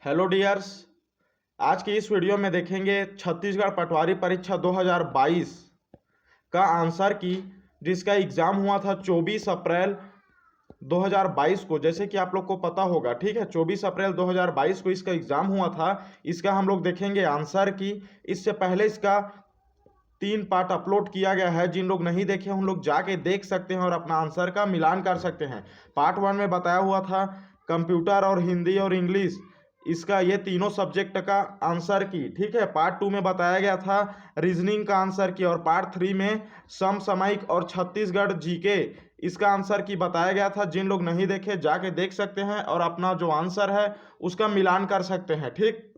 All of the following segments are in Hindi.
Hello dears. आज की इस वीडियो में देखेंगे छत्तीसगढ़ पटवारी परीक्षा 2022 का आंसर की, जिसका एग्ज़ाम हुआ था 24 अप्रैल 2022 को। जैसे कि आप लोग को पता होगा, ठीक है, 24 अप्रैल 2022 को इसका एग्ज़ाम हुआ था। इसका हम लोग देखेंगे आंसर की। इससे पहले इसका 3 पार्ट अपलोड किया गया है। जिन लोग नहीं देखे उन लोग जाके देख सकते हैं और अपना आंसर का मिलान कर सकते हैं। पार्ट 1 में बताया हुआ था कंप्यूटर और हिंदी और इंग्लिश, इसका ये तीनों सब्जेक्ट का आंसर की, ठीक है। पार्ट 2 में बताया गया था रीजनिंग का आंसर की, और पार्ट 3 में समसामयिक और छत्तीसगढ़ जीके इसका आंसर की बताया गया था। जिन लोग नहीं देखे जाके देख सकते हैं और अपना जो आंसर है उसका मिलान कर सकते हैं, ठीक।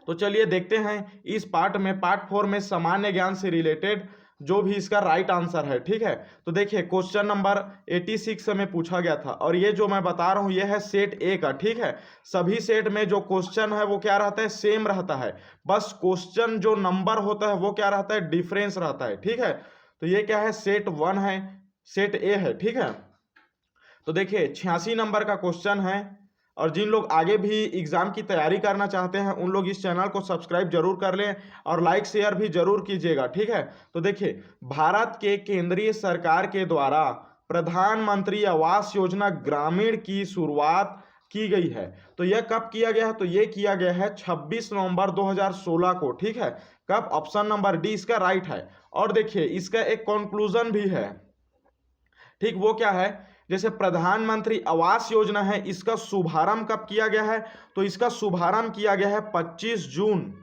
तो चलिए देखते हैं इस पार्ट में, पार्ट 4 में सामान्य ज्ञान से रिलेटेड जो भी इसका राइट आंसर है, ठीक है। तो देखिए क्वेश्चन नंबर 86 में पूछा गया था, और ये जो मैं बता रहा हूँ ये है सेट ए का, ठीक है। सभी सेट में जो क्वेश्चन है वो क्या रहता है, सेम रहता है। बस क्वेश्चन जो नंबर होता है वो क्या रहता है, डिफरेंस रहता है, ठीक है। तो ये क्या है, सेट 1 है, सेट ए है, ठीक है। तो देखिए 86 नंबर का क्वेश्चन है, और जिन लोग आगे भी एग्जाम की तैयारी करना चाहते हैं उन लोग इस चैनल को सब्सक्राइब जरूर कर लें और लाइक शेयर भी जरूर कीजिएगा, ठीक है। तो देखिए भारत के केंद्रीय सरकार के द्वारा प्रधानमंत्री आवास योजना ग्रामीण की शुरुआत की गई है। तो यह कब किया गया है, तो यह किया गया है 26 नवंबर 2016 को, ठीक है। कब, ऑप्शन नंबर डी इसका राइट है। और देखिए इसका एक कंक्लूजन भी है, ठीक। वो क्या है, जैसे प्रधानमंत्री आवास योजना है, इसका शुभारंभ कब किया गया है, तो इसका शुभारंभ किया गया है 25 जून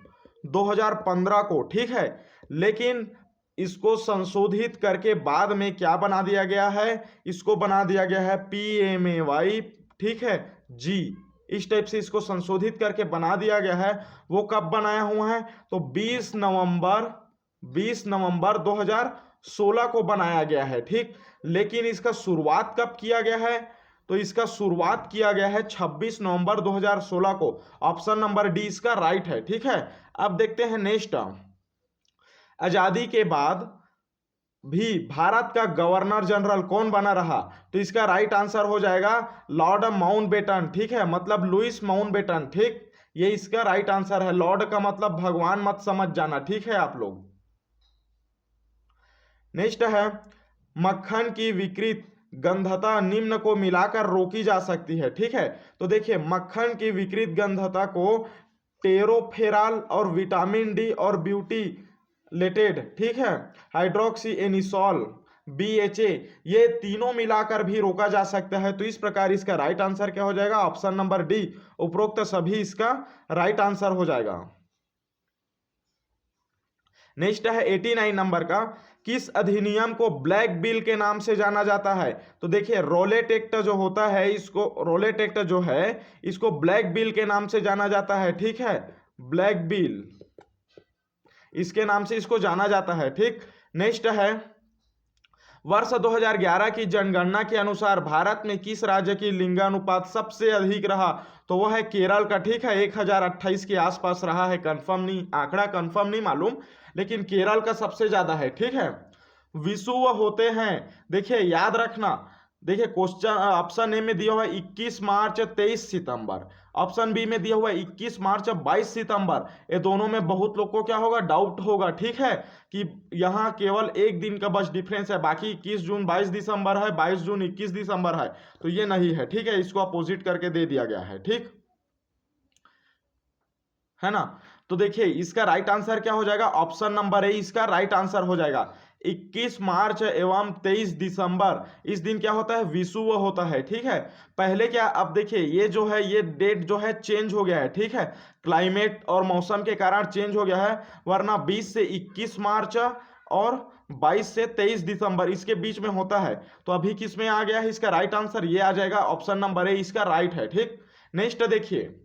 2015 को, ठीक है। लेकिन इसको संशोधित करके बाद में क्या बना दिया गया है, इसको बना दिया गया है PMAY, ठीक है जी। इस टाइप से इसको संशोधित करके बना दिया गया है। वो कब बनाया हुआ है, तो 20 नवंबर 2016 को बनाया गया है, ठीक। लेकिन इसका शुरुआत कब किया गया है, तो इसका शुरुआत किया गया है 26 नवंबर 2016 को। ऑप्शन नंबर डी इसका राइट है, ठीक है। अब देखते हैं नेक्स्ट, आजादी के बाद भी भारत का गवर्नर जनरल कौन बना रहा, तो इसका राइट आंसर हो जाएगा लॉर्ड माउंटबेटन, ठीक है, मतलब लुइस माउंटबेटन, ठीक। ये इसका राइट आंसर है। लॉर्ड का मतलब भगवान मत समझ जाना, ठीक है आप लोग। नेक्स्ट है, मक्खन की विकृत गंधता निम्न को मिलाकर रोकी जा सकती है, ठीक है। तो देखिए मक्खन की विकृत गंधता को टेरोफेराल और विटामिन डी और ब्यूटीलेटेड, ठीक है, हाइड्रोक्सी एनिसोल BHA, ये तीनों मिलाकर भी रोका जा सकता है। तो इस प्रकार इसका राइट आंसर क्या हो जाएगा, ऑप्शन नंबर डी, उपरोक्त सभी इसका राइट आंसर हो जाएगा। नेक्स्ट है 89 नंबर का, किस अधिनियम को ब्लैक बिल के नाम से जाना जाता है, तो देखिए रोलेट एक्ट जो होता है, इसको रोलेट एक्ट जो है इसको ब्लैक बिल के नाम से जाना जाता है, ठीक है। ब्लैक बिल इसके नाम से इसको जाना जाता है, ठीक। नेक्स्ट है, वर्ष 2011 की जनगणना के अनुसार भारत में किस राज्य की लिंगानुपात सबसे अधिक रहा, तो वह है केरल का, ठीक है। 1028 के आसपास रहा है, कंफर्म नहीं, आंकड़ा कंफर्म नहीं मालूम, लेकिन केरल का सबसे ज्यादा है, ठीक है। विषुव होते हैं, देखिए याद रखना, देखिए क्वेश्चन ऑप्शन ए में दिया हुआ है 21 मार्च 23 सितंबर, ऑप्शन बी में दिया हुआ है 21 मार्च 22 सितंबर। ये दोनों में बहुत लोग को क्या होगा, डाउट होगा, ठीक है, कि यहाँ केवल एक दिन का बस डिफरेंस है, बाकी 21 जून 22 दिसंबर है, 22 जून 21 दिसंबर है, तो ये नहीं है, ठीक है। इसको अपोजिट करके दे दिया गया है, ठीक है ना। तो देखिए इसका राइट आंसर क्या हो जाएगा, ऑप्शन नंबर ए इसका राइट आंसर हो जाएगा। 21 मार्च एवं 23 दिसंबर, इस दिन क्या होता है, विषुव होता है, ठीक है। पहले क्या, अब देखिए ये जो है ये डेट जो है चेंज हो गया है, ठीक है, क्लाइमेट और मौसम के कारण चेंज हो गया है, वरना 20 से 21 मार्च और 22 से 23 दिसंबर इसके बीच में होता है। तो अभी किस में आ गया है, इसका राइट आंसर ये आ जाएगा, ऑप्शन नंबर ए इसका राइट है, ठीक। नेक्स्ट देखिए,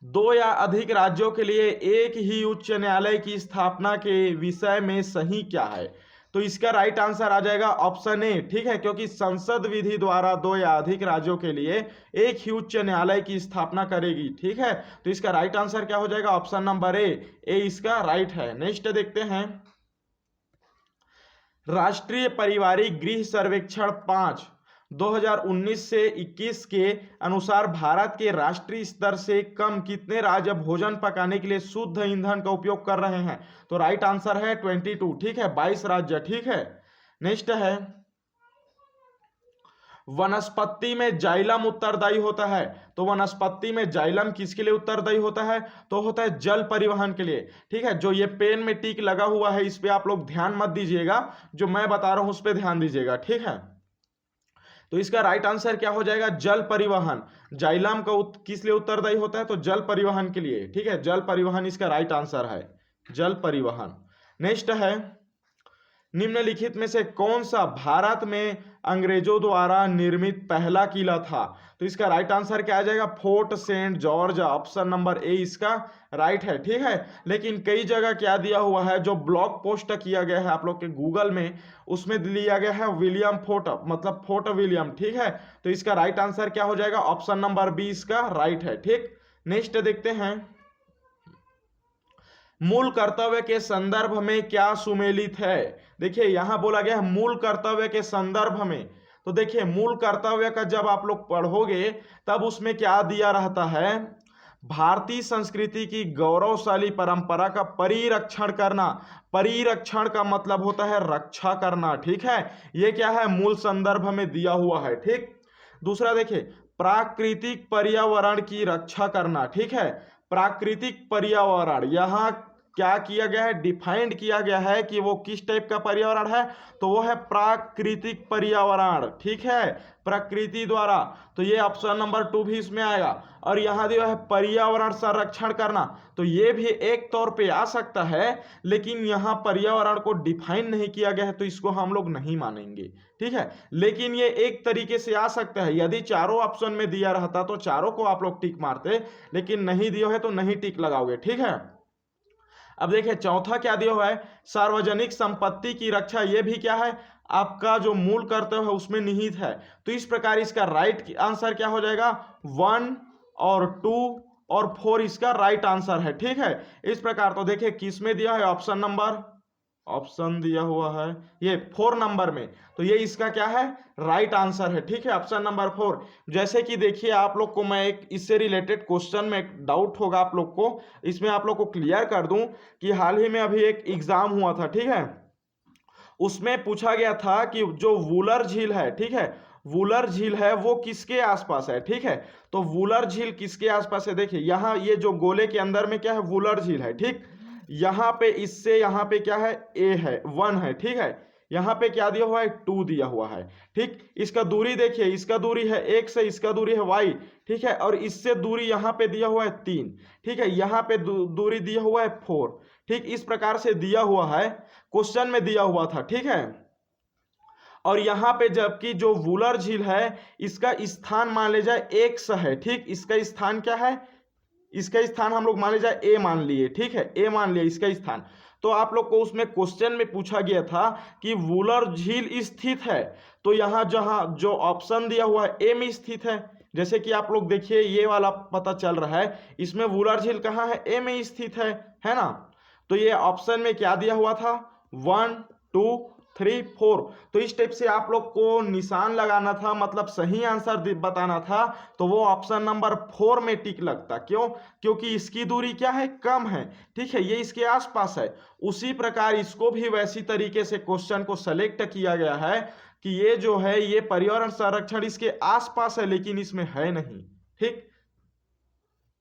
2 या अधिक राज्यों के लिए एक ही उच्च न्यायालय की स्थापना के विषय में सही क्या है, तो इसका राइट आंसर आ जाएगा ऑप्शन ए, ठीक है, क्योंकि संसद विधि द्वारा 2 या अधिक राज्यों के लिए एक ही उच्च न्यायालय की स्थापना करेगी, ठीक है। तो इसका राइट आंसर क्या हो जाएगा, ऑप्शन नंबर ए इसका राइट है। नेक्स्ट देखते हैं, राष्ट्रीय पारिवारिक गृह सर्वेक्षण 5 2019 से 21 के अनुसार भारत के राष्ट्रीय स्तर से कम कितने राज्य भोजन पकाने के लिए शुद्ध ईंधन का उपयोग कर रहे हैं? तो राइट आंसर है 22, ठीक है, 22 राज्य, ठीक है। नेक्स्ट है, वनस्पति में जाइलम उत्तरदायी होता है। तो वनस्पति में जाइलम किसके लिए उत्तरदायी होता है? तो होता है जल परिवहन के लिए, ठीक है। जो ये पेन में टिक लगा हुआ है इस पे आप लोग ध्यान मत दीजिएगा, जो मैं बता रहा हूं उस पे ध्यान दीजिएगा, ठीक है। तो इसका राइट आंसर क्या हो जाएगा? जल परिवहन। जाइलम का किस लिए उत्तरदायी होता है? तो जल परिवहन के लिए, ठीक है, जल परिवहन इसका राइट आंसर है, जल परिवहन। नेक्स्ट है, निम्नलिखित में से कौन सा भारत में अंग्रेजों द्वारा निर्मित पहला किला था? तो इसका राइट आंसर क्या आ जाएगा? Fort Saint George, option number A इसका राइट है, ठीक है। लेकिन कई जगह क्या दिया हुआ है, जो ब्लॉग पोस्ट किया गया है आप लोग के गूगल में, उसमें लिया गया है विलियम फोर्ट, मतलब फोर्ट विलियम, ठीक है। तो इसका राइट आंसर क्या हो जाएगा? ऑप्शन नंबर बी इसका राइट है, ठीक। नेक्स्ट देखते हैं, मूल कर्तव्य के संदर्भ में क्या सुमेलित है? देखिए यहां बोला गया है मूल कर्तव्य के संदर्भ में। तो देखिए मूल कर्तव्य का जब आप लोग पढ़ोगे तब उसमें क्या दिया रहता है? भारतीय संस्कृति की गौरवशाली परंपरा का परिरक्षण करना। परिरक्षण का मतलब होता है रक्षा करना, ठीक है। ये क्या है? मूल संदर्भ में दिया हुआ है, ठीक। दूसरा देखिए, प्राकृतिक पर्यावरण की रक्षा करना, ठीक है। प्राकृतिक पर्यावरण यहां क्या किया गया है? डिफाइंड किया गया है कि वो किस टाइप का पर्यावरण है, तो वो है प्राकृतिक पर्यावरण, ठीक है, प्रकृति द्वारा। तो ये ऑप्शन नंबर 2 भी इसमें आएगा। और यहां दिया है पर्यावरण संरक्षण करना, तो ये भी एक तौर पे आ सकता है, लेकिन यहां पर्यावरण को डिफाइन नहीं किया गया है तो इसको हम लोग नहीं मानेंगे, ठीक है। लेकिन ये एक तरीके से आ सकता है, यदि चारों ऑप्शन में दिया रहता तो चारों को आप लोग टिक मारते, लेकिन नहीं दिया है तो नहीं टिक लगाओगे, ठीक है। अब देखिए चौथा क्या दिया हुआ है? सार्वजनिक संपत्ति की रक्षा। ये भी क्या है? आपका जो मूल कर्तव्य है उसमें निहित है। तो इस प्रकार इसका राइट आंसर क्या हो जाएगा? 1 और 2 और 4 इसका राइट आंसर है, ठीक है। इस प्रकार तो देखिए किस में दिया है? ऑप्शन दिया हुआ है ये 4 नंबर में, तो ये इसका क्या है? राइट आंसर है, ठीक है, ऑप्शन नंबर 4। जैसे कि देखिए आप लोग को मैं एक इससे रिलेटेड क्वेश्चन में एक डाउट होगा आप लोग को, इसमें आप लोग को क्लियर कर दूं कि हाल ही में अभी एक एग्जाम हुआ था, ठीक है। उसमें पूछा गया था कि जो वुलर झील है, ठीक है, वुलर झील है वो किसके आसपास है, ठीक है। तो वुलर झील किसके आसपास है? देखिए यहाँ ये जो गोले के अंदर में क्या है? वुलर झील है, ठीक। यहाँ पे इससे यहाँ पे क्या है? ए है, 1 है, ठीक है। यहाँ पे क्या दिया हुआ है? 2 दिया हुआ है, ठीक। इसका दूरी देखिए, इसका दूरी है x से, इसका दूरी है y, ठीक है। और इससे दूरी यहाँ पे दिया हुआ है 3, ठीक है। यहाँ पे दूरी दिया हुआ है 4, ठीक। इस प्रकार से दिया हुआ है, क्वेश्चन में दिया हुआ था, ठीक है। और यहाँ पे जबकि जो वुलर झील है इसका स्थान मान ले जाए x है, ठीक। इसका स्थान क्या है? इसका स्थान हम लोग मान ले जाए ए मान लिए, ठीक है, ए मान लिया इसका स्थान। तो आप लोग को उसमें क्वेश्चन में पूछा गया था कि वुलर झील स्थित है, तो यहाँ जहां जो ऑप्शन दिया हुआ है ए में स्थित है, जैसे कि आप लोग देखिए ये वाला पता चल रहा है, इसमें वुलर झील कहाँ है? ए में स्थित है ना। तो ये ऑप्शन में क्या दिया हुआ था? 1 2 3 4। तो इस टाइप से आप लोग को निशान लगाना था, मतलब सही आंसर बताना था, तो वो ऑप्शन नंबर 4 में टिक लगता। क्यों? क्योंकि इसकी दूरी क्या है? कम है, ठीक है, ये इसके आसपास है। उसी प्रकार इसको भी वैसी तरीके से क्वेश्चन को सेलेक्ट किया गया है कि ये जो है ये पर्यावरण संरक्षण इसके आसपास है लेकिन इसमें है नहीं, ठीक।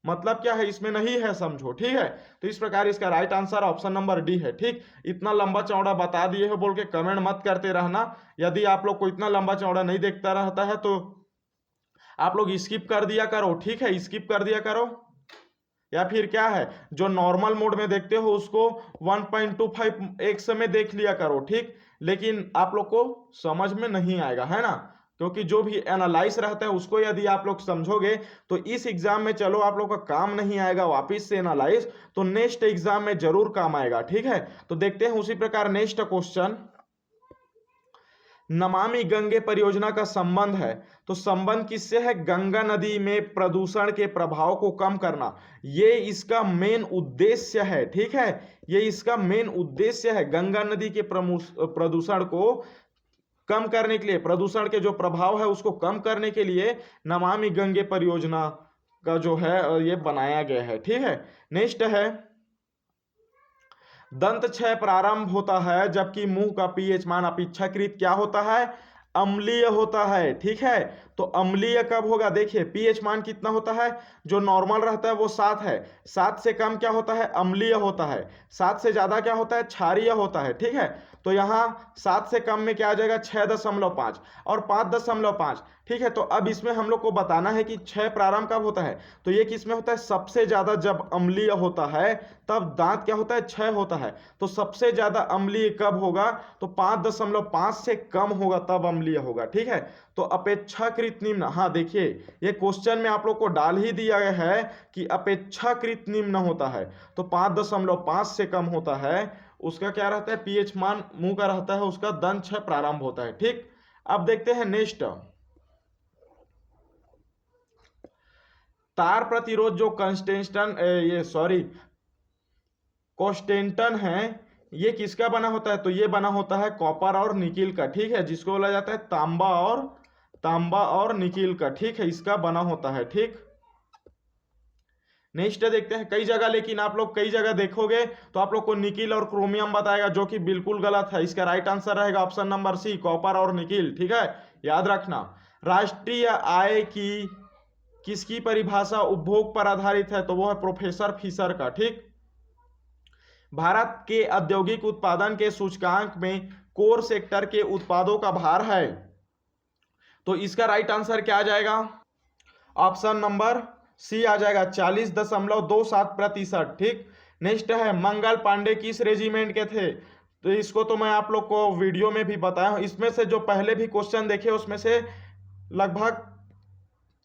मतलब क्या है? इसमें नहीं है, समझो, ठीक है। तो इस प्रकार इसका right answer option number D है, ठीक। इतना लंबा चौड़ा बता दिए हो बोल के कमेंट मत करते रहना। यदि आप लोग को इतना लंबा चौड़ा नहीं देखता रहता है तो आप लोग स्किप कर दिया करो, ठीक है, स्किप कर दिया करो। या फिर क्या है, जो नॉर्मल मोड में देखते हो उसको 1.25x में देख लिया करो, ठीक। लेकिन आप लोग को समझ में नहीं आएगा, है ना, क्योंकि जो भी एनालाइज रहता है उसको यदि आप लोग समझोगे तो इस एग्जाम में चलो आप लोग का काम नहीं आएगा वापिस से एनालाइज, तो नेक्स्ट एग्जाम में जरूर काम आएगा, ठीक है। तो देखते हैं उसी प्रकार नेक्स्ट क्वेश्चन। नमामि गंगे परियोजना का संबंध है, तो संबंध किससे है? गंगा नदी में प्रदूषण के प्रभाव को कम करना, ये इसका मेन उद्देश्य है, ठीक है। ये इसका मेन उद्देश्य है, गंगा नदी के प्रदूषण को कम करने के लिए, प्रदूषण के जो प्रभाव है उसको कम करने के लिए नमामि गंगे परियोजना का जो है ये बनाया गया है। ठीक है, नेक्स्ट है दंत क्षय प्रारंभ होता है जबकि मुंह का पीएच मान अपेक्षाकृत क्या होता है, अम्लीय होता है। ठीक है, तो अम्लीय कब होगा, देखिए पीएच मान कितना होता है, जो नॉर्मल रहता है वो 7 है, 7 से कम क्या होता है, अम्लीय होता है, 7 से ज्यादा क्या होता है, क्षारीय होता है। ठीक है, तो यहाँ 7 से कम में क्या आ जाएगा, 6.5 और 5.5। ठीक है, तो अब इसमें हम लोग को बताना है कि क्षय प्रारंभ कब होता है, तो ये किसमें होता है, सबसे ज्यादा जब अम्लीय होता है तब दांत क्या होता है, क्षय होता है। तो सबसे ज्यादा अम्लीय कब होगा, तो 5.5 से कम होगा तब अम्लीय होगा। ठीक है, तो अपेक्षाकृत निम्न, हाँ देखिए ये क्वेश्चन में आप लोग को डाल ही दिया गया है कि अपेक्षाकृत निम्न होता है, तो 5.5 से कम होता है उसका क्या रहता है, पीएच मान मुंह का रहता है, उसका दंत क्षय प्रारंभ होता है। ठीक, अब देखते हैं नेक्स्ट, तार प्रतिरोध जो कोस्टेंटन है, ये किसका बना होता है, तो ये बना होता है कॉपर और निकिल का। ठीक है, जिसको बोला जाता है तांबा और निकिल का। ठीक है, इसका बना होता है। ठीक, नेक्स्ट देखते हैं कई जगह, लेकिन आप लोग कई जगह देखोगे तो आप लोग को निकिल और क्रोमियम बताएगा, जो कि बिल्कुल गलत है। इसका राइट आंसर रहेगा ऑप्शन नंबर सी, कॉपर और निकिल। ठीक है, याद रखना। राष्ट्रीय आय की किसकी परिभाषा उपभोग पर आधारित है, तो वो है प्रोफेसर फिशर का। ठीक, भारत के औद्योगिक उत्पादन के सूचकांक में कोर सेक्टर के उत्पादों का भार है, तो इसका राइट आंसर क्या आ जाएगा, ऑप्शन नंबर सी आ जाएगा, 40.27%। ठीक, नेक्स्ट है मंगल पांडे किस रेजिमेंट के थे, तो इसको तो मैं आप लोग को वीडियो में भी बताया हूं। इसमें से जो पहले भी क्वेश्चन देखे उसमें से लगभग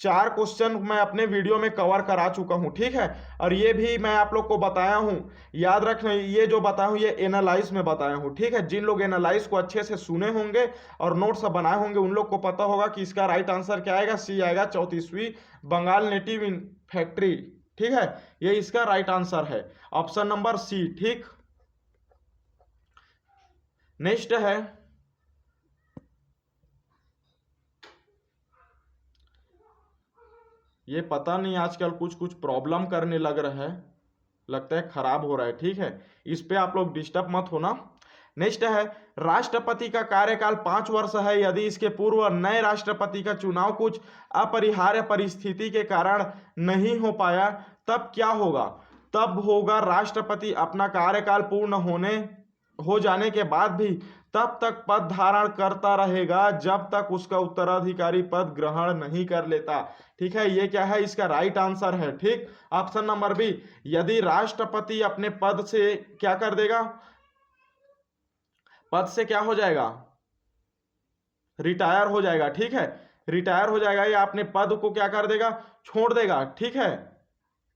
4 क्वेश्चन मैं अपने वीडियो में कवर करा चुका हूं। ठीक है, और ये भी मैं आप लोग को बताया हूं, याद रखना ये जो बताया हूं ये एनालाइज में बताया हूं। ठीक है, जिन लोग एनालाइज को अच्छे से सुने होंगे और नोट्स बनाए होंगे उन लोग को पता होगा कि इसका राइट आंसर क्या आएगा, सी आएगा, 34वीं बंगाल नेटिव फैक्ट्री। ठीक है, ये इसका राइट आंसर है, ऑप्शन नंबर सी। ठीक, नेक्स्ट है ये पता नहीं आजकल कुछ कुछ प्रॉब्लम करने लग रहा है, लगता है खराब हो रहा है। ठीक है, इस पे आप लोग डिस्टर्ब मत होना। नेक्स्ट है राष्ट्रपति का कार्यकाल 5 वर्ष है, यदि इसके पूर्व नए राष्ट्रपति का चुनाव कुछ अपरिहार्य परिस्थिति के कारण नहीं हो पाया तब क्या होगा, तब होगा राष्ट्रपति अपना कार्यकाल पूर्ण हो जाने के बाद भी तब तक पद धारण करता रहेगा जब तक उसका उत्तराधिकारी पद ग्रहण नहीं कर लेता। ठीक है, ये क्या है, इसका राइट आंसर है। ठीक, ऑप्शन नंबर बी, यदि राष्ट्रपति अपने पद से क्या कर देगा, पद से क्या हो जाएगा, रिटायर हो जाएगा। ठीक है, रिटायर हो जाएगा या अपने पद को क्या कर देगा, छोड़ देगा। ठीक है,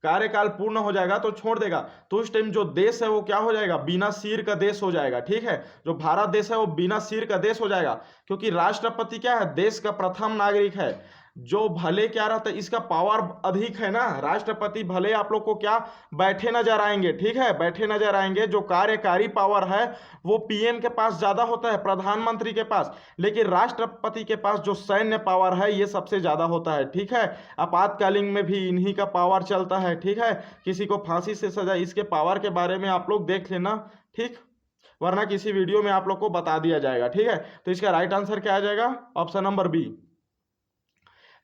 कार्यकाल पूर्ण हो जाएगा तो छोड़ देगा, तो उस टाइम जो देश है वो क्या हो जाएगा, बिना सिर का देश हो जाएगा। ठीक है, जो भारत देश है वो बिना सिर का देश हो जाएगा, क्योंकि राष्ट्रपति क्या है, देश का प्रथम नागरिक है, जो भले क्या रहता है, इसका पावर अधिक है ना। राष्ट्रपति भले आप लोग को क्या बैठे नजर आएंगे, ठीक है, बैठे नजर आएंगे, जो कार्यकारी पावर है वो पीएम के पास ज्यादा होता है, प्रधानमंत्री के पास, लेकिन राष्ट्रपति के पास जो सैन्य पावर है ये सबसे ज्यादा होता है। ठीक है, आपातकालीन में भी इन्हीं का पावर चलता है। ठीक है, किसी को फांसी से सजा, इसके पावर के बारे में आप लोग देख लेना। ठीक, वरना किसी वीडियो में आप लोग को बता दिया जाएगा। ठीक है, तो इसका राइट आंसर क्या आ जाएगा, ऑप्शन नंबर बी।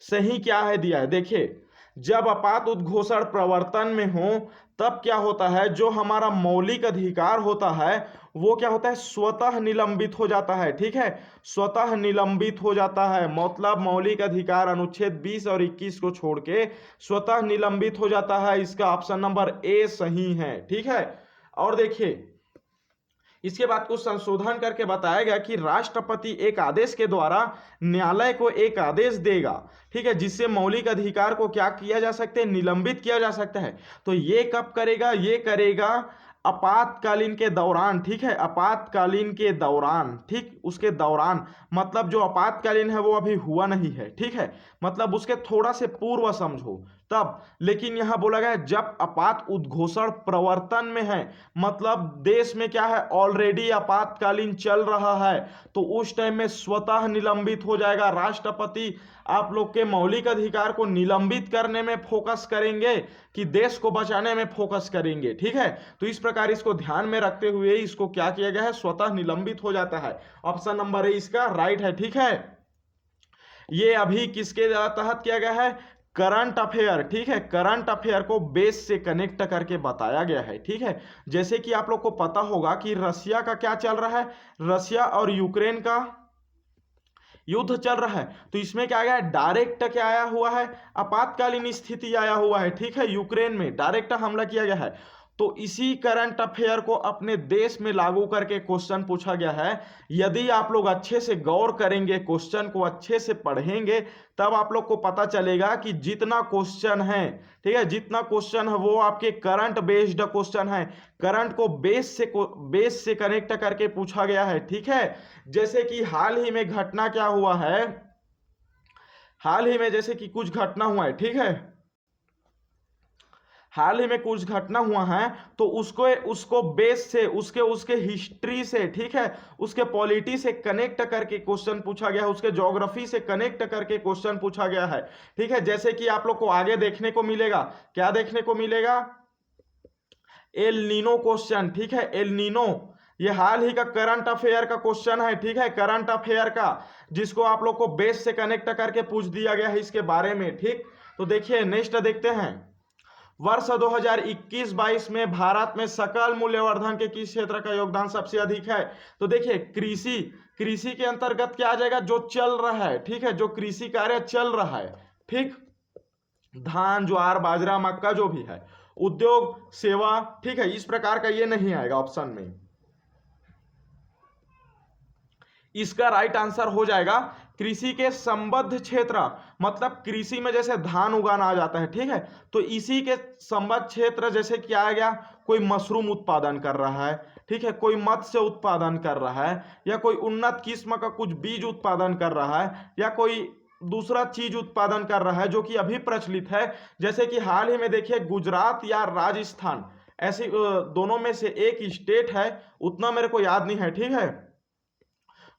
सही क्या है दिया है, देखिए जब आपात उद्घोषण प्रवर्तन में हो तब क्या होता है, जो हमारा मौलिक अधिकार होता है वो क्या होता है, स्वतः निलंबित हो जाता है। ठीक है, स्वतः निलंबित हो जाता है, मतलब मौलिक अधिकार अनुच्छेद 20 और 21 को छोड़ के स्वतः निलंबित हो जाता है। इसका ऑप्शन नंबर ए सही है। ठीक है, और देखिए इसके बाद कुछ संशोधन करके बताया गया कि राष्ट्रपति एक आदेश के द्वारा न्यायालय को एक आदेश देगा, ठीक है, जिससे मौलिक अधिकार को क्या किया जा सकता है, निलंबित किया जा सकता है। तो ये कब करेगा, ये करेगा आपातकालीन के दौरान। ठीक है, आपातकालीन के दौरान, ठीक, उसके दौरान, मतलब जो आपातकालीन है वो अभी हुआ नहीं है। ठीक है, मतलब उसके थोड़ा से पूर्व समझो। तब। लेकिन यहां बोला गया है जब आपात उद्घोषण प्रवर्तन में है, मतलब देश में क्या है, ऑलरेडी आपातकालीन चल रहा है, तो उस टाइम में स्वतः निलंबित हो जाएगा। राष्ट्रपति आप लोग के मौलिक अधिकार को निलंबित करने में फोकस करेंगे कि देश को बचाने में फोकस करेंगे, ठीक है। तो इस प्रकार इसको ध्यान में रखते हुए इसको क्या किया गया है, स्वतः निलंबित हो जाता है। ऑप्शन नंबर ए इसका राइट है, ठीक है। ये अभी किसके तहत किया गया है, करंट अफेयर, ठीक है। करंट अफेयर को बेस से कनेक्ट करके बताया गया है, ठीक है। जैसे कि आप लोग को पता होगा कि रसिया का क्या चल रहा है, रसिया और यूक्रेन का युद्ध चल रहा है। तो इसमें क्या आया है, डायरेक्ट क्या आया हुआ है, आपातकालीन स्थिति आया हुआ है, ठीक है। यूक्रेन में डायरेक्ट हमला किया गया है। तो इसी करंट अफेयर को अपने देश में लागू करके क्वेश्चन पूछा गया है। यदि आप लोग अच्छे से गौर करेंगे, क्वेश्चन को अच्छे से पढ़ेंगे, तब आप लोग को पता चलेगा कि जितना क्वेश्चन है, ठीक है, जितना क्वेश्चन है वो आपके करंट बेस्ड क्वेश्चन है। करंट को बेस से कनेक्ट करके पूछा गया है, ठीक है। जैसे कि हाल ही में घटना क्या हुआ है, हाल ही में जैसे कि कुछ घटना हुआ है, ठीक है, हाल ही में कुछ घटना हुआ है, तो उसको बेस से उसके हिस्ट्री से, ठीक है, उसके पॉलिटी से कनेक्ट करके क्वेश्चन पूछा गया है, उसके ज्योग्राफी से कनेक्ट करके क्वेश्चन पूछा गया है, ठीक है। जैसे कि आप लोग को आगे देखने को मिलेगा, क्या देखने को मिलेगा, एल नीनो क्वेश्चन, ठीक है। एल नीनो ये हाल ही का करंट अफेयर का क्वेश्चन है, ठीक है, करंट अफेयर का, जिसको आप लोग को बेस से कनेक्ट करके पूछ दिया गया है इसके बारे में, ठीक। तो देखिए नेक्स्ट देखते हैं, वर्ष 2021-22 में भारत में सकल मूल्यवर्धन के किस क्षेत्र का योगदान सबसे अधिक है। तो देखिए कृषि के अंतर्गत क्या आ जाएगा, जो चल रहा है, ठीक है, जो कृषि कार्य चल रहा है, ठीक, धान ज्वार बाजरा मक्का जो भी है, उद्योग सेवा, ठीक है, इस प्रकार का ये नहीं आएगा ऑप्शन में। इसका राइट आंसर हो जाएगा कृषि के संबद्ध क्षेत्र, मतलब कृषि में जैसे धान उगाना आ जाता है, ठीक है, तो इसी के संबद्ध क्षेत्र जैसे क्या आ गया, कोई मशरूम उत्पादन कर रहा है, ठीक है, कोई मत्स्य उत्पादन कर रहा है, या कोई उन्नत किस्म का कुछ बीज उत्पादन कर रहा है, या कोई दूसरा चीज उत्पादन कर रहा है जो कि अभी प्रचलित है। जैसे कि हाल ही में देखिए गुजरात या राजस्थान, ऐसी दोनों में से एक स्टेट है, उतना मेरे को याद नहीं है, ठीक है,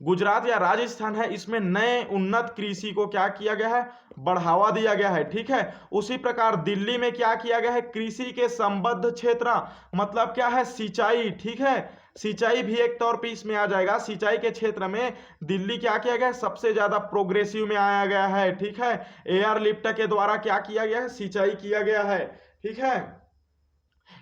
गुजरात या राजस्थान है, इसमें नए उन्नत कृषि को क्या किया गया है, बढ़ावा दिया गया है, ठीक है। उसी प्रकार दिल्ली में क्या किया गया है, कृषि के संबद्ध क्षेत्र, मतलब क्या है, सिंचाई, ठीक है, सिंचाई भी एक तौर पे इसमें आ जाएगा। सिंचाई के क्षेत्र में दिल्ली क्या किया गया है, सबसे ज्यादा प्रोग्रेसिव में आया गया है, ठीक है। एयर लिफ्ट के द्वारा क्या किया गया है, सिंचाई किया गया है, ठीक है।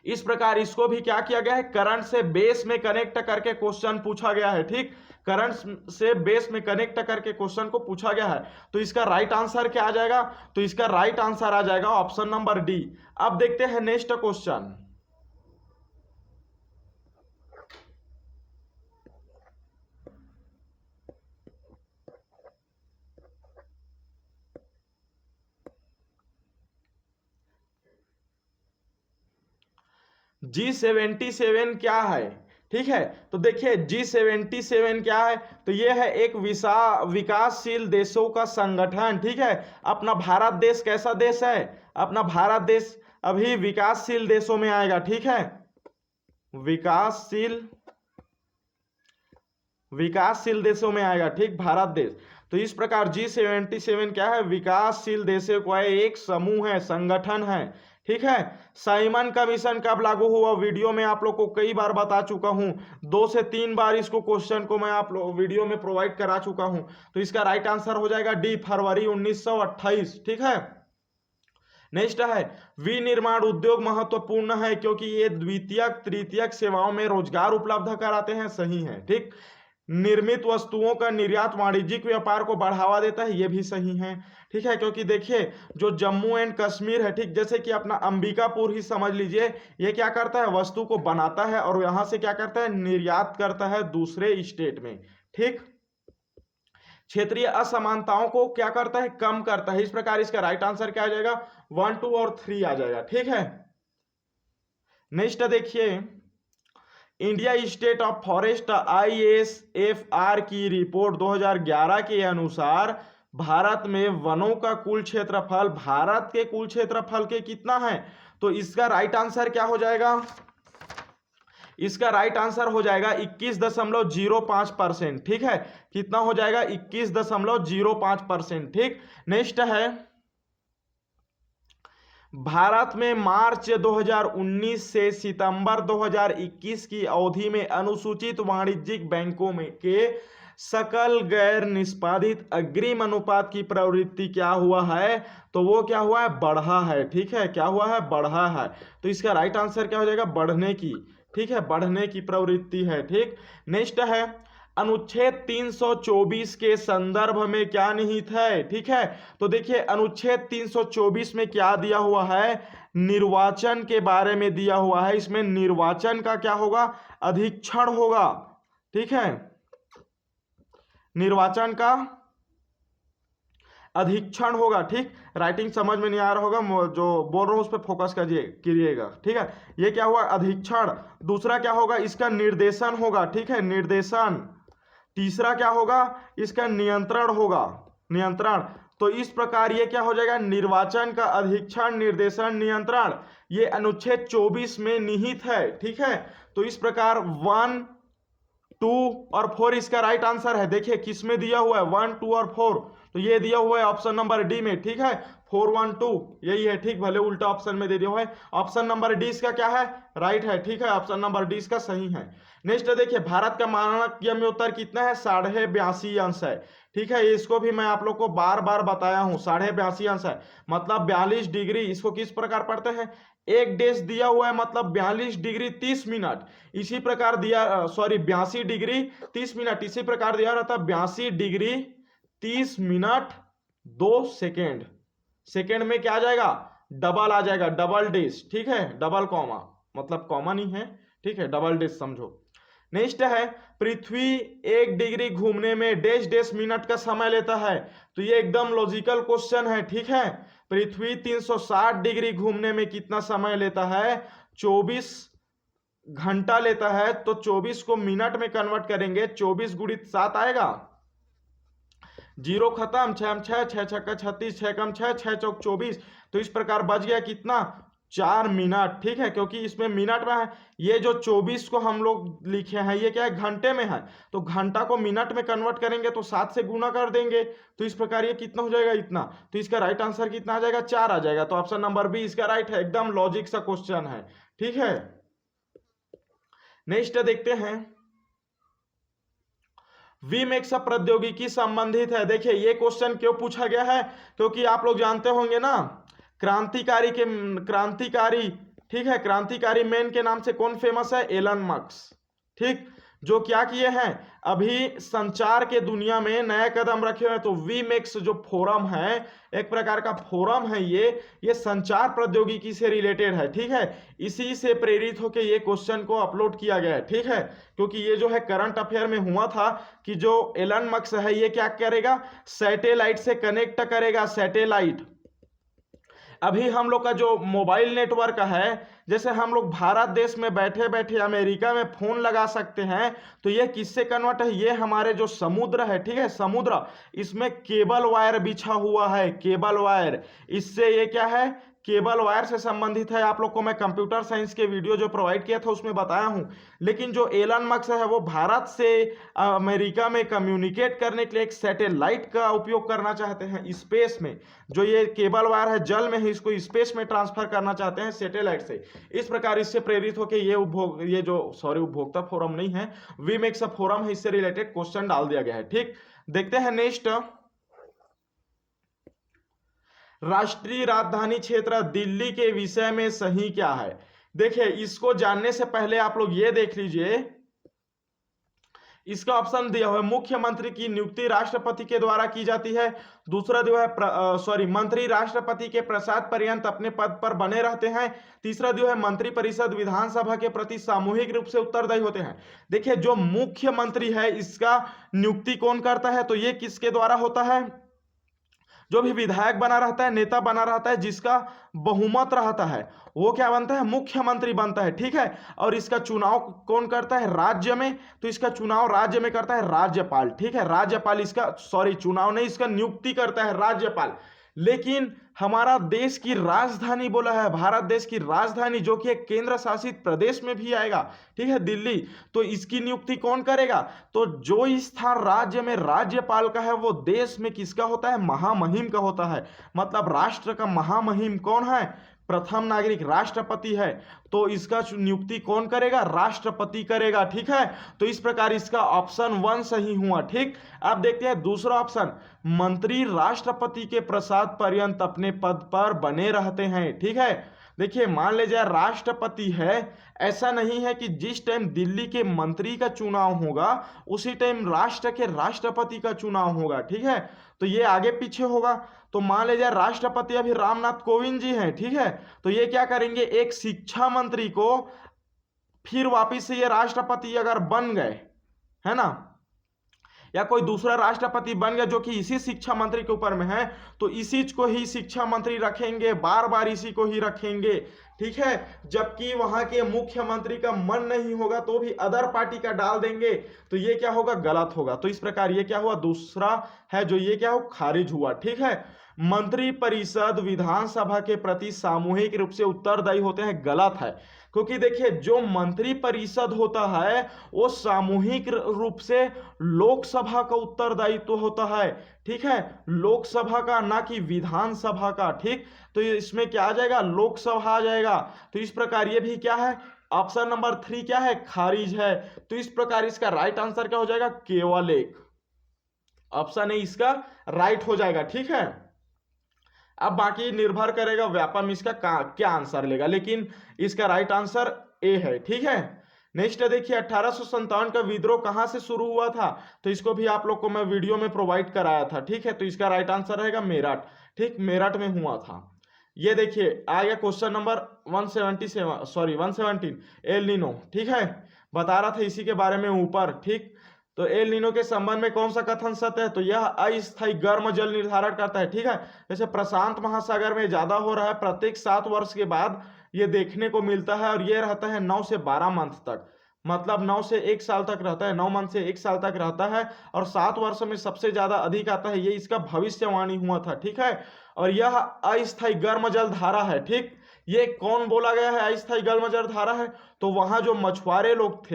इस प्रकार इसको भी क्या किया गया है, करंट से बेस में कनेक्ट करके क्वेश्चन पूछा गया है, ठीक, करंट से बेस में कनेक्ट करके क्वेश्चन को पूछा गया है। तो इसका राइट आंसर क्या आ जाएगा, तो इसका राइट आंसर आ जाएगा ऑप्शन नंबर डी। अब देखते हैं नेक्स्ट क्वेश्चन, G77 क्या है, ठीक है। तो देखिए G77 क्या है, तो ये है एक विकासशील देशों का संगठन, ठीक है। अपना भारत देश कैसा देश है, अपना भारत देश अभी विकासशील देशों में आएगा, ठीक है, विकासशील देशों में आएगा, ठीक, भारत देश। तो इस प्रकार G77 क्या है, विकासशील देशों का एक समूह है, संगठन है, ठीक है। साइमन कमीशन कब लागू हुआ, वीडियो में आप लोग को कई बार बता चुका हूं, 2 से 3 बार इसको क्वेश्चन को मैं आप लोग वीडियो में प्रोवाइड करा चुका हूं। तो इसका राइट आंसर हो जाएगा डी, फरवरी 1928, ठीक है। नेक्स्ट है, विनिर्माण उद्योग महत्वपूर्ण है क्योंकि ये द्वितीयक तृतीयक सेवाओं में रोजगार उपलब्ध कराते हैं, सही है, ठीक। निर्मित वस्तुओं का निर्यात वाणिज्यिक व्यापार को बढ़ावा देता है, ये भी सही है, ठीक है। क्योंकि देखिए जो जम्मू एंड कश्मीर है, ठीक, जैसे कि अपना अंबिकापुर ही समझ लीजिए, ये क्या करता है, वस्तु को बनाता है और यहां से क्या करता है, निर्यात करता है दूसरे स्टेट में, ठीक। क्षेत्रीय असमानताओं को क्या करता है, कम करता है। इस प्रकार इसका राइट आंसर क्या आ जाएगा, 1, 2 और 3 आ जाएगा, ठीक है। नेक्स्ट देखिए, India state of forest ISFR की रिपोर्ट 2011 के अनुसार भारत में वनों का कुल क्षेत्रफल भारत के कुल क्षेत्रफल के कितना है? तो इसका राइट आंसर क्या हो जाएगा? इसका राइट आंसर हो जाएगा 21.05%। ठीक है, कितना हो जाएगा? 21.05%। ठीक, नेक्स्ट है, भारत में मार्च 2019 से सितंबर 2021 की अवधि में अनुसूचित वाणिज्यिक बैंकों में के सकल गैर निष्पादित अग्रिम अनुपात की प्रवृत्ति क्या हुआ है? तो वो क्या हुआ है? बढ़ा है। ठीक है, क्या हुआ है? बढ़ा है। तो इसका राइट आंसर क्या हो जाएगा? बढ़ने की। ठीक है, बढ़ने की प्रवृत्ति है। ठीक, नेक्स्ट है, अनुच्छेद 324 के संदर्भ में क्या निहित है? ठीक है, तो देखिए अनुच्छेद 324 में क्या दिया हुआ है? निर्वाचन के बारे में दिया हुआ है। इसमें निर्वाचन का क्या होगा? अधीक्षण होगा। ठीक है, निर्वाचन का अधीक्षण होगा। ठीक, राइटिंग समझ में नहीं आ रहा होगा, जो बोल रहा हूं उस पर फोकस कीजिएगा। ठीक है, ये क्या हुआ? अधीक्षण। दूसरा क्या होगा? इसका निर्देशन होगा। ठीक है, निर्देशन। तीसरा क्या होगा? इसका नियंत्रण होगा, नियंत्रण। तो इस प्रकार ये क्या हो जाएगा? निर्वाचन का अधीक्षण, निर्देशन, नियंत्रण, ये अनुच्छेद 24 में निहित है। ठीक है, तो इस प्रकार 1, 2 और 4 इसका राइट आंसर है। देखिए किस में दिया हुआ है? 1, 2 और 4, तो ये दिया हुआ है ऑप्शन नंबर डी में। ठीक है, 4, 1, 2 यही है। ठीक, भले उल्टा ऑप्शन में दे दिया हुआ है। ऑप्शन नंबर डी इसका क्या है? राइट है। ठीक है, ऑप्शन नंबर डी इसका सही है। नेक्स्ट देखिए, भारत का मानक यम्य उत्तर कितना है? 82.5 अंश है। ठीक है, इसको भी मैं आप लोग को बार बार बताया हूं, 82.5 अंश है, मतलब 42 डिग्री। इसको किस प्रकार पढ़ते हैं? एक डेश दिया हुआ है, मतलब 42 डिग्री 30 मिनट। इसी प्रकार दिया, सॉरी 82 डिग्री 30 मिनट, इसी प्रकार दिया रहता 82 डिग्री 30 मिनट 2 सेकेंड। सेकेंड में क्या आ जाएगा? डबल आ जाएगा, डबल डेश। ठीक है, डबल कॉमा, मतलब कॉमा नहीं है। ठीक है, डबल डेश समझो। नेक्स्ट है, पृथ्वी 1 डिग्री घूमने में डैश डैश मिनट का समय लेता है। तो ये एकदम लॉजिकल क्वेश्चन है। ठीक है, पृथ्वी 360 डिग्री घूमने में कितना समय लेता है? 24 घंटा लेता है। तो 24 को मिनट में कन्वर्ट करेंगे, 24 गुणित 7 आएगा, जीरो खत्म, 6 6 6 छक्का 36, 6 कम 6, 6 चौक 24। तो इस प्रकार बच गया कितना? 4 मिनट। ठीक है, क्योंकि इसमें मिनट में है। ये जो 24 को हम लोग लिखे हैं ये क्या है? घंटे में है। तो घंटा को मिनट में कन्वर्ट करेंगे तो 7 से गुना कर देंगे। तो इस प्रकार ये कितना हो जाएगा? इतना। तो इसका राइट आंसर कितना आ जाएगा? 4 आ जाएगा। तो ऑप्शन नंबर बी इसका राइट है। एकदम लॉजिक सा क्वेश्चन है। ठीक है, नेक्स्ट देखते हैं, वीमेक्स प्रौद्योगिकी संबंधित है। देखिए ये क्वेश्चन क्यों पूछा गया है? क्योंकि आप लोग जानते होंगे ना, क्रांतिकारी, ठीक है, क्रांतिकारी मैन के नाम से कौन फेमस है? Elon Musk. ठीक, जो क्या किए हैं? अभी संचार के दुनिया में नया कदम रखे हैं। तो वीमेक्स जो फोरम है, एक प्रकार का फोरम है, ये संचार प्रौद्योगिकी से रिलेटेड है। ठीक है, इसी से प्रेरित होकर ये क्वेश्चन को अपलोड किया गया है। ठीक है, क्योंकि ये जो है करंट अफेयर में हुआ था कि जो एलन मस्क है ये क्या करेगा? सैटेलाइट से कनेक्ट करेगा, सैटेलाइट। अभी हम लोग का जो मोबाइल नेटवर्क है, जैसे हम लोग भारत देश में बैठे बैठे अमेरिका में फोन लगा सकते हैं, तो ये किससे कन्वर्ट है? ये हमारे जो समुद्र है, ठीक है, समुद्र, इसमें केबल वायर बिछा हुआ है, केबल वायर। इससे ये क्या है? केबल वायर से संबंधित है। आप लोग को मैं कंप्यूटर साइंस के वीडियो जो प्रोवाइड किया था उसमें बताया हूं। लेकिन जो एलन मस्क है वो भारत से अमेरिका में कम्युनिकेट करने के लिए एक सैटेलाइट का उपयोग करना चाहते हैं स्पेस में। जो ये केबल वायर है जल में है, इसको स्पेस में ट्रांसफर करना चाहते हैं सैटेलाइट से। इस प्रकार इससे प्रेरित होकर ये जो उपभोक्ता फोरम नहीं है, वीमेक्स फोरम है, इससे रिलेटेड क्वेश्चन डाल दिया गया है। ठीक, देखते हैं नेक्स्ट, राष्ट्रीय राजधानी क्षेत्र दिल्ली के विषय में सही क्या है? देखिए इसको जानने से पहले आप लोग ये देख लीजिए, इसका ऑप्शन दिया हुआ है, मुख्यमंत्री की नियुक्ति राष्ट्रपति के द्वारा की जाती है। दूसरा जो है मंत्री राष्ट्रपति के प्रसाद पर्यंत अपने पद पर बने रहते हैं। तीसरा जो है मंत्री परिषद विधानसभा के प्रति सामूहिक रूप से उत्तरदायी होते हैं। देखिए जो मुख्यमंत्री है इसका नियुक्ति कौन करता है? तो ये किसके द्वारा होता है? जो भी विधायक बना रहता है, नेता बना रहता है, जिसका बहुमत रहता है, वो क्या बनता है, मुख्यमंत्री बनता है। ठीक है, और इसका चुनाव कौन करता है, राज्य में, तो इसका चुनाव राज्य में करता है राज्यपाल। ठीक है, राज्यपाल इसका, सॉरी चुनाव नहीं, इसका नियुक्ति करता है राज्यपाल। लेकिन हमारा देश की राजधानी बोला है, भारत देश की राजधानी जो कि एक केंद्र शासित प्रदेश में भी आएगा, ठीक है, दिल्ली, तो इसकी नियुक्ति कौन करेगा, तो जो स्थान राज्य में राज्यपाल का है वो देश में किसका होता है, महामहिम का होता है। मतलब राष्ट्र का महामहिम कौन है, प्रथम नागरिक राष्ट्रपति है, तो इसका नियुक्ति कौन करेगा, राष्ट्रपति करेगा। ठीक है, तो इस प्रकार इसका ऑप्शन 1 सही हुआ। ठीक, अब देखते हैं दूसरा ऑप्शन, मंत्री राष्ट्रपति के प्रसाद पर्यंत अपने पद पर बने रहते हैं। ठीक है, देखिए मान लीजिए राष्ट्रपति है, ऐसा नहीं है कि जिस टाइम दिल्ली के मंत्री का चुनाव होगा उसी टाइम राष्ट्र के राष्ट्रपति का चुनाव होगा। ठीक है, तो ये आगे पीछे होगा। तो मान लीजिए राष्ट्रपति अभी रामनाथ कोविंद जी हैं। ठीक है, तो ये क्या करेंगे, एक शिक्षा मंत्री को फिर वापिस से ये राष्ट्रपति अगर बन गए, है ना, या कोई दूसरा राष्ट्रपति बन गया जो कि इसी शिक्षा मंत्री के ऊपर में है, तो इसी को ही शिक्षा मंत्री रखेंगे, बार बार इसी को ही रखेंगे। ठीक है, जबकि वहां के मुख्यमंत्री का मन नहीं होगा तो भी अदर पार्टी का डाल देंगे, तो ये क्या होगा, गलत होगा। तो इस प्रकार ये क्या हुआ, दूसरा है जो ये क्या हो, खारिज हुआ। ठीक है, मंत्री परिषद विधानसभा के प्रति सामूहिक रूप से उत्तरदायी होते हैं, गलत है, क्योंकि देखिए जो मंत्री परिषद होता है वो सामूहिक रूप से लोकसभा का उत्तरदायित्व होता है। ठीक है, लोकसभा का, ना कि विधानसभा का। ठीक, तो इसमें क्या आ जाएगा, लोकसभा आ जाएगा। तो इस प्रकार ये भी क्या है, ऑप्शन नंबर 3 क्या है, खारिज है। तो इस प्रकार इसका राइट आंसर क्या हो जाएगा, केवल एक, ऑप्शन ए इसका राइट हो जाएगा। ठीक है, अब बाकी निर्भर करेगा व्यापम इसका क्या आंसर लेगा, लेकिन इसका राइट आंसर ए है। ठीक है, नेक्स्ट देखिए 1857 का विद्रोह कहां से शुरू हुआ था, तो इसको भी आप लोग को मैं वीडियो में प्रोवाइड कराया था। ठीक है, तो इसका राइट आंसर रहेगा मेरठ। ठीक, मेरठ में हुआ था। ये देखिए आ गया क्वेश्चन नंबर 117 एल नीनो। ठीक है, बता रहा था इसी के बारे में ऊपर। ठीक, तो एल नीनो के संबंध में कौन सा कथन सत्य है, तो यह अस्थायी गर्म जल निर्धारण करता है। ठीक है, जैसे प्रशांत महासागर में ज्यादा हो रहा है, प्रत्येक 7 वर्ष के बाद ये देखने को मिलता है, और ये रहता है 9 से 12 मंथ तक, मतलब 9 से 1 साल तक रहता है, 9 मंथ से 1 साल तक रहता है, और 7 वर्ष में सबसे ज्यादा अधिक आता है। ये इसका भविष्यवाणी हुआ था। ठीक है, और यह अस्थायी गर्म जल धारा है। ठीक, ये कौन बोला गया है अस्थायी गर्म जल धारा है, तो वहां जो मछुआरे लोग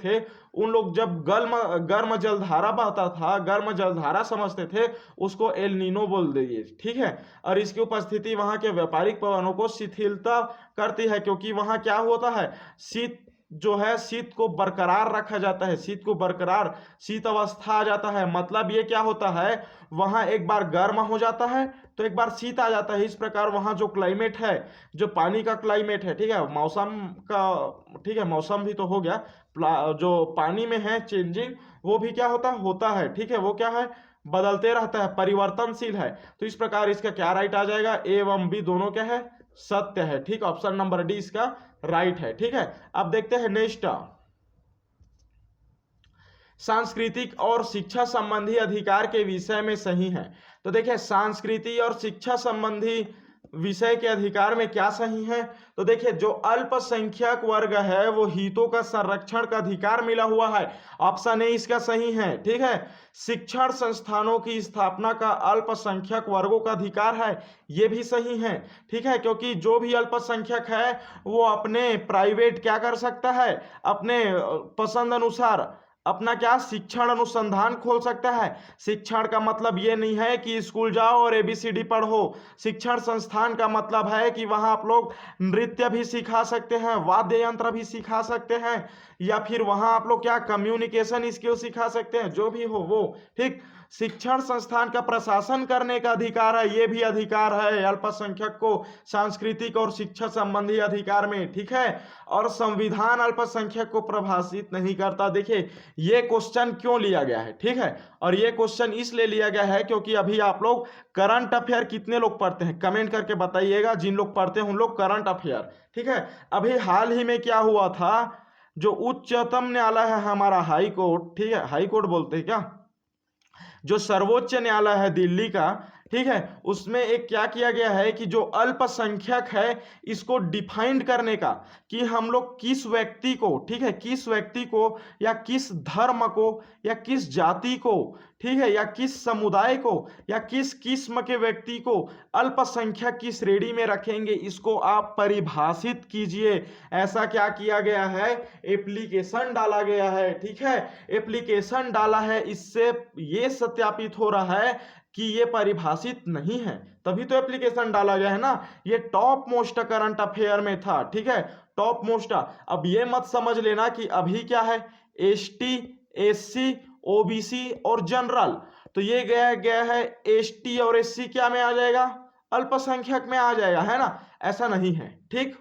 थे उन लोग जब गर्म जल धारा बहता था, गर्म जल धारा समझते थे, उसको एल नीनो बोल दिए। ठीक है, और इसकी उपस्थिति वहां के व्यापारिक पवनों को शिथिलता करती है, क्योंकि वहां क्या होता है, शीत को बरकरार रखा जाता है, शीत अवस्था आ जाता है। मतलब ये क्या होता है, वहां एक बार गर्म हो जाता है तो एक बार शीत आ जाता है। इस प्रकार वहां जो क्लाइमेट है, जो पानी का क्लाइमेट है, ठीक है, मौसम का, ठीक है, मौसम भी तो हो गया, जो पानी में है चेंजिंग, वो भी क्या होता है। ठीक है, वो क्या है, बदलते रहता है, परिवर्तनशील है। तो इस प्रकार इसका क्या राइट आ जाएगा, ए एवं बी दोनों क्या है, सत्य है। ठीक, ऑप्शन नंबर डी इसका राइट है। ठीक है, अब देखते हैं नेक्स्ट, सांस्कृतिक और शिक्षा संबंधी अधिकार के विषय में सही है। तो देखिए सांस्कृतिक और शिक्षा संबंधी विषय के अधिकार में क्या सही है, तो देखिए जो अल्पसंख्यक वर्ग है वो हितों का संरक्षण का अधिकार मिला हुआ है, ऑप्शन ए इसका सही है। ठीक है, शिक्षण संस्थानों की स्थापना का अल्पसंख्यक वर्गों का अधिकार है, ये भी सही है। ठीक है, क्योंकि जो भी अल्पसंख्यक है वो अपने प्राइवेट क्या कर सकता है, अपने पसंद अनुसार अपना क्या शिक्षण अनुसंधान खोल सकता है। शिक्षण का मतलब ये नहीं है कि स्कूल जाओ और ABCD पढ़ो, शिक्षण संस्थान का मतलब है कि वहां आप लोग नृत्य भी सिखा सकते हैं, वाद्य यंत्र भी सिखा सकते हैं, या फिर वहां आप लोग क्या कम्युनिकेशन स्किल सिखा सकते हैं, जो भी हो वो। ठीक, शिक्षण संस्थान का प्रशासन करने का अधिकार है, ये भी अधिकार है अल्पसंख्यक को सांस्कृतिक और शिक्षा संबंधी अधिकार में। ठीक है, और संविधान अल्पसंख्यक को प्रभावित नहीं करता। देखिए ये क्वेश्चन क्यों लिया गया है, ठीक है, और ये क्वेश्चन इसलिए लिया गया है क्योंकि अभी आप लोग करंट अफेयर कितने लोग पढ़ते हैं, कमेंट करके बताइएगा, जिन लोग पढ़ते हैं उन लोग करंट अफेयर। ठीक है, अभी हाल ही में क्या हुआ था, जो उच्चतम न्यायालय है हमारा हाई कोर्ट, ठीक है, हाई कोर्ट बोलते हैं क्या, जो सर्वोच्च न्यायालय है दिल्ली का, ठीक है, उसमें एक क्या किया गया है कि जो अल्पसंख्यक है इसको डिफाइंड करने का, कि हम लोग किस व्यक्ति को, ठीक है, किस व्यक्ति को या किस धर्म को या किस जाति को, ठीक है, या किस समुदाय को या किस किस्म के व्यक्ति को अल्पसंख्यक की श्रेणी में रखेंगे, इसको आप परिभाषित कीजिए। ऐसा क्या किया गया है, एप्लीकेशन डाला गया है। ठीक है, एप्लीकेशन डाला है, इससे ये सत्यापित हो रहा है कि ये परिभाषित नहीं है, तभी तो एप्लीकेशन डाला गया है ना। ये टॉप मोस्ट करंट अफेयर में था। ठीक है, टॉप मोस्ट। अब ये मत समझ लेना कि अभी क्या है, एसटी, एससी, ओबीसी और जनरल, तो ये गया है एसटी और एससी क्या में आ जाएगा, अल्पसंख्यक में आ जाएगा, है ना। ऐसा नहीं है। ठीक,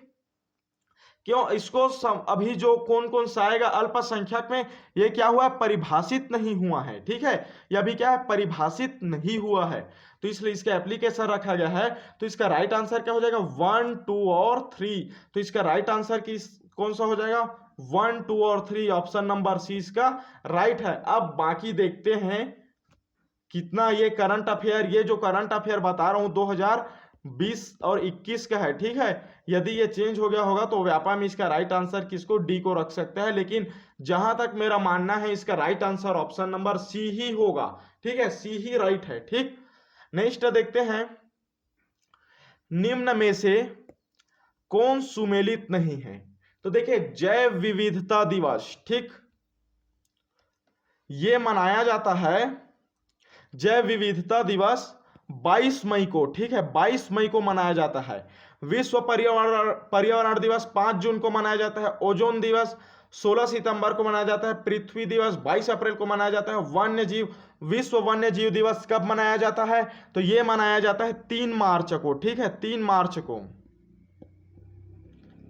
क्यों, इसको अभी जो कौन कौन सा आएगा अल्पसंख्यक में, ये क्या हुआ, परिभाषित नहीं हुआ है। ठीक है, ये अभी क्या है, परिभाषित नहीं हुआ है, तो इसलिए इसका एप्लीकेशन रखा गया है। तो इसका राइट आंसर क्या हो जाएगा, 1, 2 और 3। तो इसका राइट आंसर कौन सा हो जाएगा, 1, 2 और 3, ऑप्शन नंबर सी इसका राइट है। अब बाकी देखते हैं कितना ये करंट अफेयर, ये जो करंट अफेयर बता रहा हूं 2020 और 21 का है। ठीक है, यदि ये चेंज हो गया होगा तो व्यापा में इसका राइट आंसर किसको, डी को रख सकते हैं, लेकिन जहां तक मेरा मानना है इसका right answer option number C ही होगा। ठीक है, सी ही राइट है। ठीक, नेक्स्ट देखते हैं, निम्न में से कौन सुमेलित नहीं है। तो देखिए, जैव विविधता दिवस, ठीक, ये मनाया जाता है, जैव विविधता दिवस 22 मई को, ठीक है, 22 मई को मनाया जाता है। विश्व पर्यावरण दिवस 5 जून को मनाया जाता है। ओजोन दिवस 16 सितंबर को मनाया जाता है। पृथ्वी दिवस 22 अप्रैल को मनाया जाता है। वन्य जीव, विश्व वन्य जीव दिवस कब मनाया जाता है, तो यह मनाया जाता है 3 मार्च को। ठीक है, 3 मार्च को,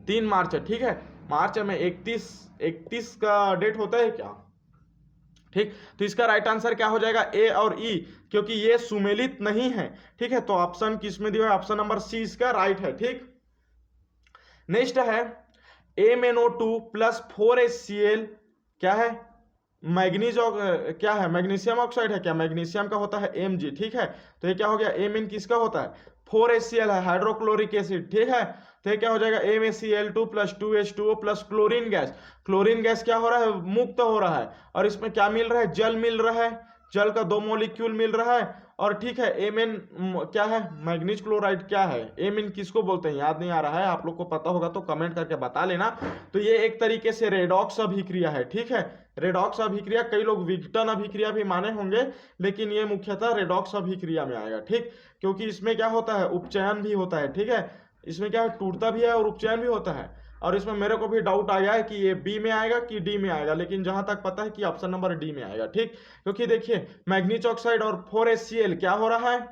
3 मार्च, ठीक है, मार्च में 31 का डेट होता है क्या। ठीक, तो इसका राइट आंसर क्या हो जाएगा, ए और ई, क्योंकि ये सुमेलित नहीं है। ठीक है, तो ऑप्शन किस में दिया है, ऑप्शन नंबर सी इसका राइट है। ठीक, नेक्स्ट है MnO2 प्लस 4HCl क्या है, मैग्नीज, क्या है, मैग्नीशियम ऑक्साइड है क्या, मैग्नीशियम का होता है Mg। ठीक है, तो ये क्या हो गया, Mn किसका होता है, 4HCl है, हाइड्रोक्लोरिक एसिड। ठीक है, तो ये क्या हो जाएगा, MaCl2 plus 2H2O plus chlorine gas. Chlorine gas क्या हो रहा है, मुक्त हो रहा है, और इसमें क्या मिल रहा है, जल मिल रहा है, जल का 2 मॉलिक्यूल मिल रहा है। और ठीक है, Mn क्या है, मैग्नीज क्लोराइड क्या है, Mn किसको बोलते हैं, याद नहीं आ रहा है, आप लोग को पता होगा तो कमेंट करके बता लेना। तो ये एक तरीके से रेडॉक्स अभिक्रिया है। ठीक है, रेडॉक्स अभिक्रिया, कई लोग विघटन अभिक्रिया भी माने होंगे, लेकिन ये मुख्यतः रेडॉक्स अभिक्रिया में आएगा। ठीक, क्योंकि इसमें क्या होता है, उपचयन भी होता है। ठीक है, इसमें क्या है, टूटता भी है और उपचयन भी होता है। और इसमें मेरे को भी डाउट आ गया है कि ये बी में आएगा कि डी में आएगा, लेकिन जहां तक पता है कि ऑप्शन नंबर डी में आएगा। ठीक, क्योंकि देखिए मैग्नीज ऑक्साइड और 4HCl क्या हो रहा है,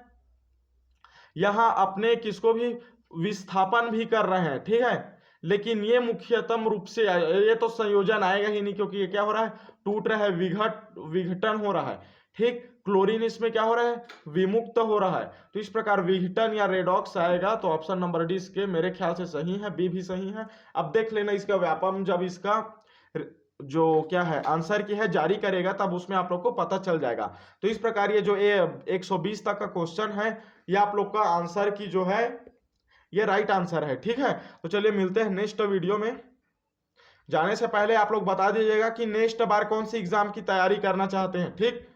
यहां अपने किसको भी विस्थापन भी कर रहे हैं। ठीक है, लेकिन ये मुख्यतम रूप से ये तो संयोजन आएगा ही नहीं, क्योंकि ये क्या हो रहा है, टूट रहा है, विघटन हो रहा है। ठीक, क्लोरीन इसमें क्या हो रहा है, विमुक्त हो रहा है। तो इस प्रकार विघटन या रेडॉक्स आएगा, तो ऑप्शन नंबर डी इसके मेरे ख्याल से सही है, बी भी सही है। अब देख लेना इसका व्यापम, जब इसका जो क्या है आंसर की है जारी करेगा, तब उसमें आप लोग को पता चल जाएगा। तो इस प्रकार ये जो 120 तक का क्वेश्चन है, ये आप लोग का आंसर की जो है ये राइट आंसर है। ठीक है, तो चलिए मिलते हैं नेक्स्ट वीडियो में। जाने से पहले आप लोग बता दीजिएगा कि नेक्स्ट बार कौन सी एग्जाम की तैयारी करना चाहते हैं। ठीक।